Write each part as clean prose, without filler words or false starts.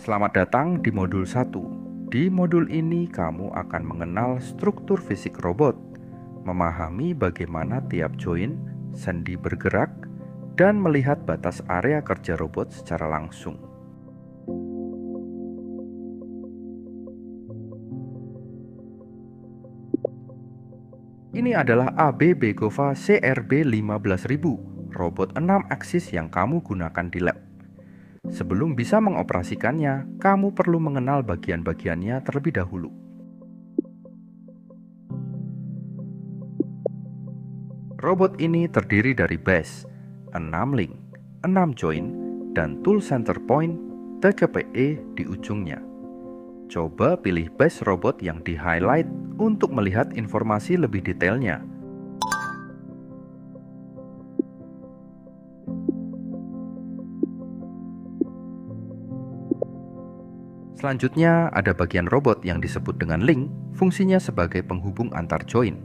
Selamat datang di modul 1. Di modul ini kamu akan mengenal struktur fisik robot, memahami bagaimana tiap join, sendi bergerak, dan melihat batas area kerja robot secara langsung. Ini adalah AB Begova CRB 15000, robot 6 aksis yang kamu gunakan di lab. Sebelum bisa mengoperasikannya, kamu perlu mengenal bagian-bagiannya terlebih dahulu. Robot ini terdiri dari base, 6 link, 6 join, dan tool center point TCPE di ujungnya. Coba pilih base robot yang di-highlight untuk melihat informasi lebih detailnya. Selanjutnya, ada bagian robot yang disebut dengan link, fungsinya sebagai penghubung antar join.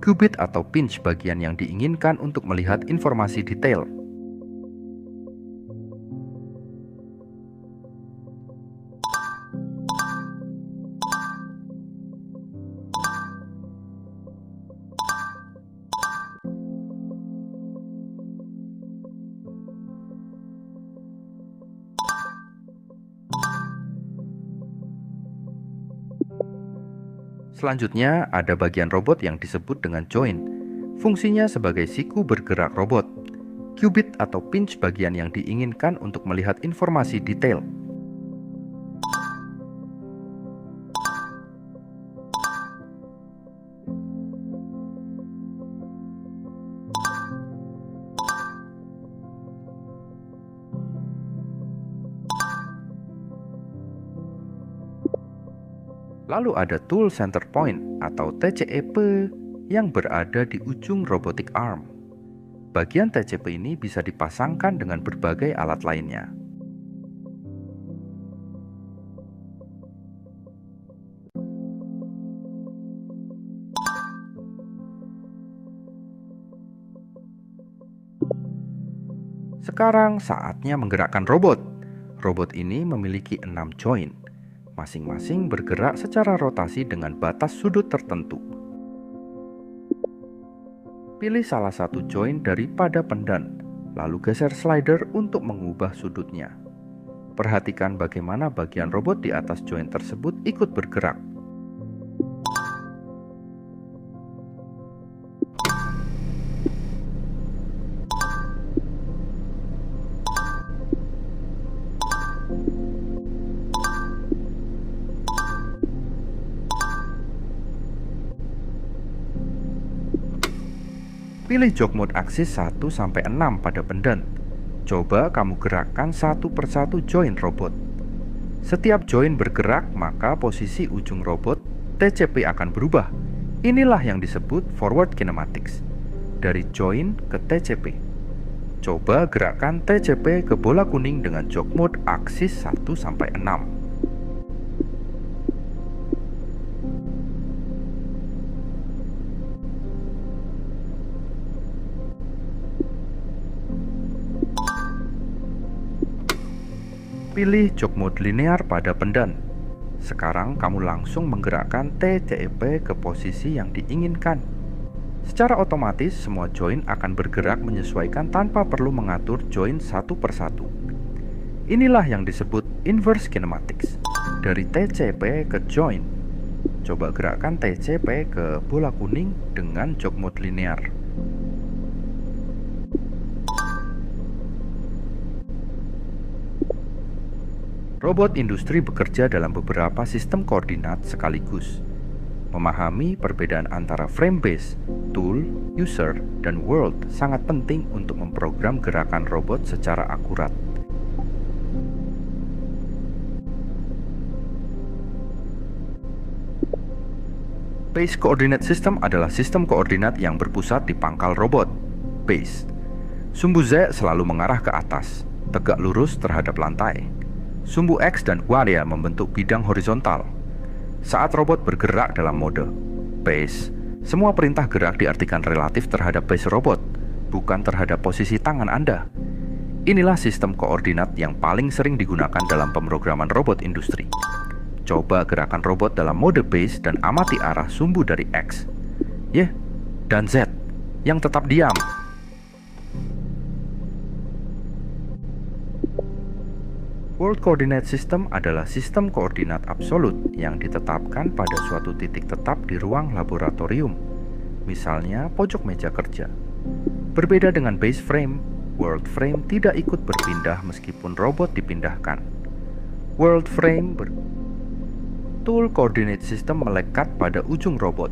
Qubit atau pinch bagian yang diinginkan untuk melihat informasi detail. Selanjutnya, ada bagian robot yang disebut dengan join. Fungsinya sebagai siku bergerak robot. Qubit atau pinch bagian yang diinginkan untuk melihat informasi detail. Lalu ada tool center point atau TCEP yang berada di ujung robotic arm. Bagian TCP ini bisa dipasangkan dengan berbagai alat lainnya. Sekarang saatnya menggerakkan robot. Robot ini memiliki 6 join. Masing-masing bergerak secara rotasi dengan batas sudut tertentu. Pilih salah satu join daripada pendan, lalu geser slider untuk mengubah sudutnya. Perhatikan bagaimana bagian robot di atas join tersebut ikut bergerak. Pilih jog mode aksis 1-6 pada pendan. Coba kamu gerakkan satu persatu join robot. Setiap join bergerak, maka posisi ujung robot TCP akan berubah. Inilah yang disebut forward kinematics. Dari join ke TCP. Coba gerakkan TCP ke bola kuning dengan jog mode aksis 1-6. Pilih jog mode linear pada pendan. Sekarang kamu langsung menggerakkan TCP ke posisi yang diinginkan. Secara otomatis, semua join akan bergerak menyesuaikan tanpa perlu mengatur join satu persatu. Inilah yang disebut inverse kinematics, dari TCP ke join. Coba gerakkan TCP ke bola kuning dengan jog mode linear. Robot industri bekerja dalam beberapa sistem koordinat sekaligus. Memahami perbedaan antara frame base, tool, user, dan world sangat penting untuk memprogram gerakan robot secara akurat. Base Coordinate System adalah sistem koordinat yang berpusat di pangkal robot, base. Sumbu Z selalu mengarah ke atas, tegak lurus terhadap lantai. Sumbu X dan Y membentuk bidang horizontal. Saat robot bergerak dalam mode base, semua perintah gerak diartikan relatif terhadap base robot, bukan terhadap posisi tangan Anda. Inilah sistem koordinat yang paling sering digunakan dalam pemrograman robot industri. Coba gerakan robot dalam mode base dan amati arah sumbu dari X, Y, dan Z yang tetap diam. World Coordinate System adalah sistem koordinat absolut yang ditetapkan pada suatu titik tetap di ruang laboratorium, misalnya pojok meja kerja. Berbeda dengan base frame, world frame tidak ikut berpindah meskipun robot dipindahkan. World frame Tool Coordinate System melekat pada ujung robot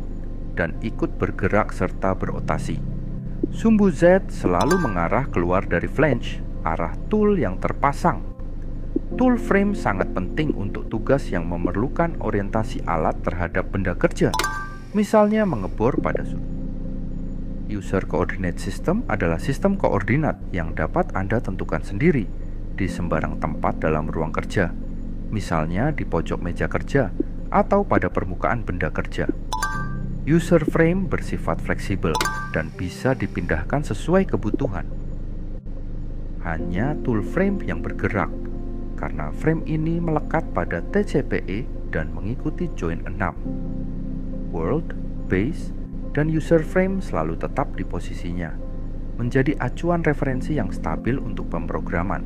dan ikut bergerak serta berotasi. Sumbu Z selalu mengarah keluar dari flange, arah tool yang terpasang. Tool frame sangat penting untuk tugas yang memerlukan orientasi alat terhadap benda kerja, misalnya mengebor pada sudut. User Coordinate System adalah sistem koordinat yang dapat Anda tentukan sendiri di sembarang tempat dalam ruang kerja, misalnya di pojok meja kerja atau pada permukaan benda kerja. User frame bersifat fleksibel dan bisa dipindahkan sesuai kebutuhan. Hanya tool frame yang bergerak, karena frame ini melekat pada TCPE dan mengikuti join 6. World, base, dan user frame selalu tetap di posisinya, menjadi acuan referensi yang stabil untuk pemrograman.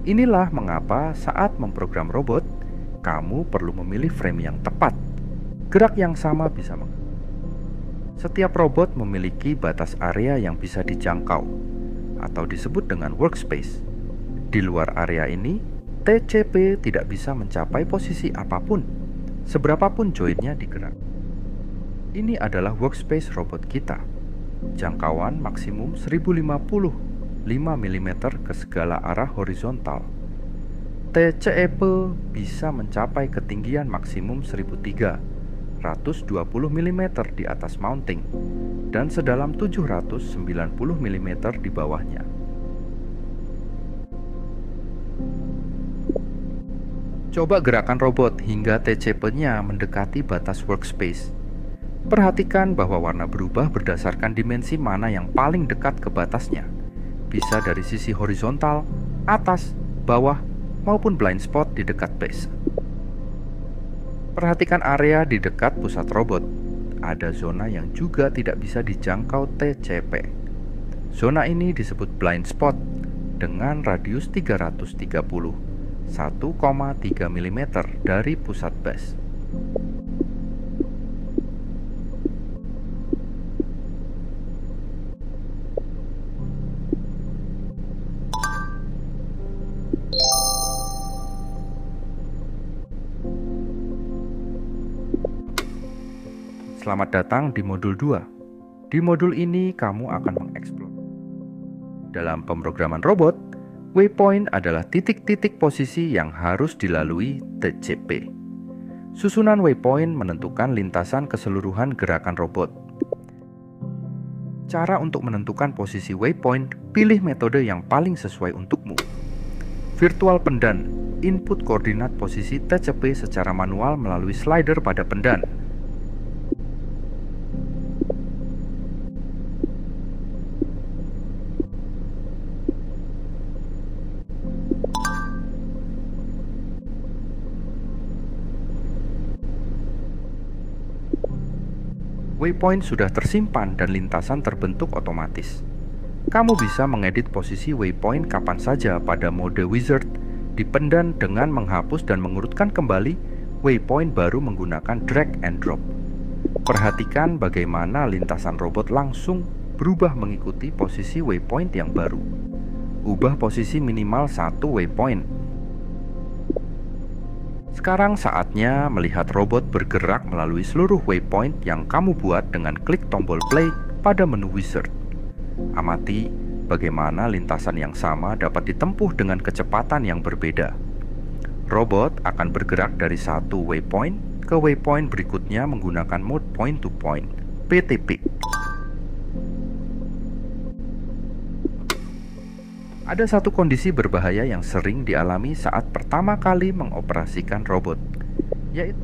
Inilah mengapa saat memprogram robot, kamu perlu memilih frame yang tepat. Gerak yang sama bisa Setiap robot memiliki batas area yang bisa dijangkau, atau disebut dengan workspace. Di luar area ini, TCP tidak bisa mencapai posisi apapun, seberapapun joinnya digerak. Ini adalah workspace robot kita. Jangkauan maksimum 1055 mm ke segala arah horizontal. TCP bisa mencapai ketinggian maksimum 1320 mm di atas mounting dan sedalam 790 mm di bawahnya. Coba gerakan robot hingga TCP-nya mendekati batas workspace. Perhatikan bahwa warna berubah berdasarkan dimensi mana yang paling dekat ke batasnya. Bisa dari sisi horizontal, atas, bawah, maupun blind spot di dekat base. Perhatikan area di dekat pusat robot. Ada zona yang juga tidak bisa dijangkau TCP. Zona ini disebut blind spot dengan radius 330. 1,3 mm dari pusat base. Selamat datang di modul 2. Di modul ini kamu akan mengeksplor. Dalam pemrograman robot, waypoint adalah titik-titik posisi yang harus dilalui TCP. Susunan waypoint menentukan lintasan keseluruhan gerakan robot. Cara untuk menentukan posisi waypoint, pilih metode yang paling sesuai untukmu. Virtual pendan, input koordinat posisi TCP secara manual melalui slider pada pendan. Waypoint sudah tersimpan dan lintasan terbentuk otomatis. Kamu bisa mengedit posisi waypoint kapan saja pada mode wizard di pendan dengan menghapus dan mengurutkan kembali waypoint baru menggunakan drag and drop. Perhatikan bagaimana lintasan robot langsung berubah mengikuti posisi waypoint yang baru. Ubah posisi minimal 1 waypoint. Sekarang saatnya melihat robot bergerak melalui seluruh waypoint yang kamu buat dengan klik tombol play pada menu wizard. Amati bagaimana lintasan yang sama dapat ditempuh dengan kecepatan yang berbeda. Robot akan bergerak dari satu waypoint ke waypoint berikutnya menggunakan mode point to point (PTP). Ada satu kondisi berbahaya yang sering dialami saat pertama kali mengoperasikan robot, yaitu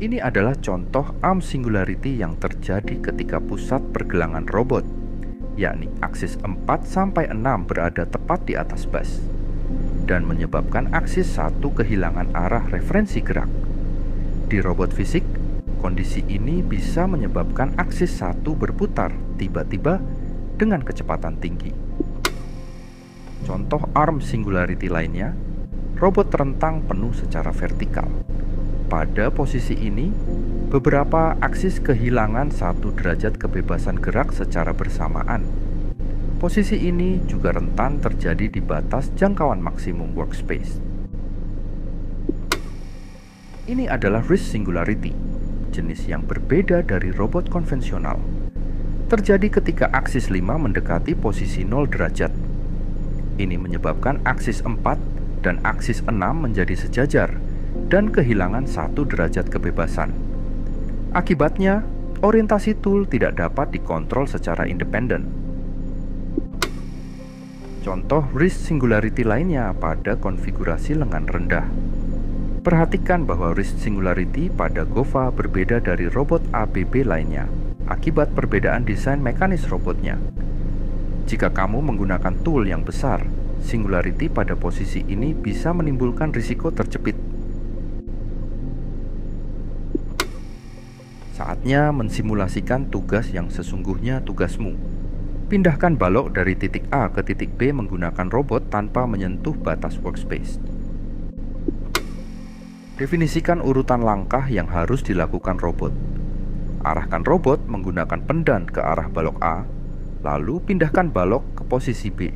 ini adalah contoh arm singularity yang terjadi ketika pusat pergelangan robot, yakni aksis 4-6 berada tepat di atas bas dan menyebabkan aksis 1 kehilangan arah referensi gerak. Di robot fisik, kondisi ini bisa menyebabkan aksis 1 berputar tiba-tiba dengan kecepatan tinggi. Contoh arm singularity lainnya, robot terentang penuh secara vertikal. Pada posisi ini, beberapa aksis kehilangan 1 derajat kebebasan gerak secara bersamaan. Posisi ini juga rentan terjadi di batas jangkauan maksimum workspace. Ini adalah wrist singularity, jenis yang berbeda dari robot konvensional. Terjadi ketika aksis 5 mendekati posisi 0 derajat. Ini menyebabkan aksis 4 dan aksis 6 menjadi sejajar dan kehilangan 1 derajat kebebasan. Akibatnya, orientasi tool tidak dapat dikontrol secara independen. Contoh wrist singularity lainnya pada konfigurasi lengan rendah. Perhatikan bahwa wrist singularity pada GOVA berbeda dari robot ABB lainnya akibat perbedaan desain mekanis robotnya. Jika kamu menggunakan tool yang besar, singularity pada posisi ini bisa menimbulkan risiko terjepit. Saatnya mensimulasikan tugas yang sesungguhnya tugasmu. Pindahkan balok dari titik A ke titik B menggunakan robot tanpa menyentuh batas workspace. Definisikan urutan langkah yang harus dilakukan robot. Arahkan robot menggunakan pendan ke arah balok A, lalu pindahkan balok ke posisi B.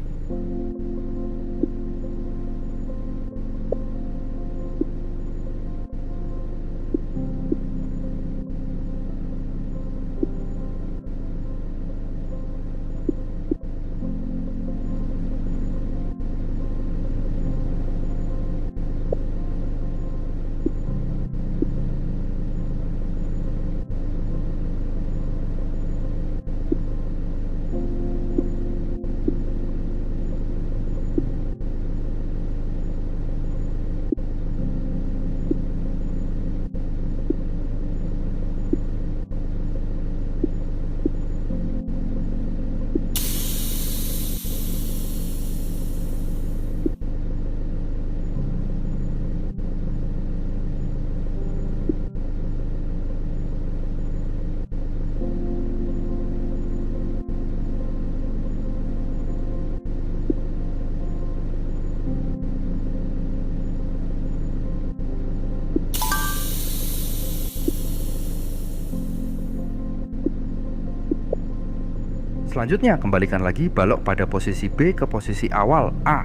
Selanjutnya, kembalikan lagi balok pada posisi B ke posisi awal A.